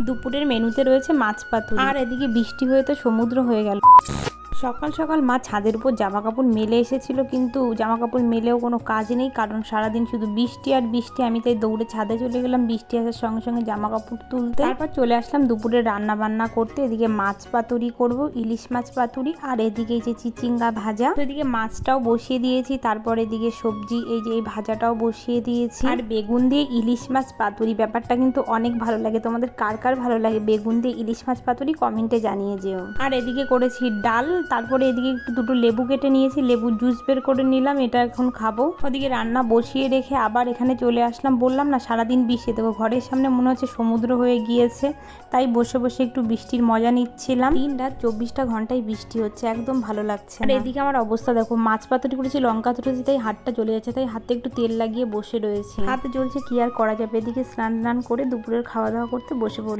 দুপুরের মেনুতে রয়েছে মাছ পাতুরি, আর এদিকে বৃষ্টি হয়ে তো সমুদ্র হয়ে গেল। সকাল সকাল মা ছাদের উপর জামা কাপড় মেলে এসেছিল, কিন্তু জামা কাপড় মেলেও কোনো কাজ নেই, কারণ সারাদিন শুধু বৃষ্টি আর বৃষ্টি। আমি তাই দৌড়ে ছাদে চলে গেলাম বৃষ্টি আসার সঙ্গে সঙ্গে জামা কাপড় তুলতে। তারপর চলে আসলাম দুপুরে রান্না বান্না করতে। এদিকে মাছ পাতুরি করব, ইলিশ মাছ পাতুরি, আর এদিকে এই যে চিচিঙ্গা ভাজা। তো এদিকে মাছটাও বসিয়ে দিয়েছি, তারপর এদিকে সবজি এই যে এই ভাজাটাও বসিয়ে দিয়েছি। আর বেগুন দিয়ে ইলিশ মাছ পাতুরি ব্যাপারটা কিন্তু অনেক ভালো লাগে। তোমাদের কার কার ভালো লাগে বেগুন দিয়ে ইলিশ মাছ পাতুরি কমেন্টে জানিয়ে যেও। আর এদিকে করেছি ডাল, তারপরে এদিকে একটু দুটো লেবু কেটে নিয়েছি, লেবুর জুস বের করে নিলাম, এটা এখন খাবো। ওদিকে রান্না বসিয়ে রেখে আবার এখানে চলে আসলাম। বললাম না সারাদিন বৃষ্টি, দেখো ঘরের সামনে মনে হচ্ছে সমুদ্র হয়ে গিয়েছে, তাই বসে বসে একটু বৃষ্টির মজা নিচ্ছিলাম। দিন রাত 24টা ঘন্টায় বৃষ্টি হচ্ছে, একদম ভালো লাগছে। আর এদিকে আমার অবস্থা দেখো, মাছ পাতুরি করেছি, লঙ্কা তুলেছি, তাই হাতটা জ্বলে যাচ্ছে, তাই হাতে একটু তেল লাগিয়ে বসে রয়েছি। হাতে জ্বলছে কি আর করা যাবে। এদিকে স্নান করে দুপুরের খাওয়া দাওয়া করতে বসে পড়ি।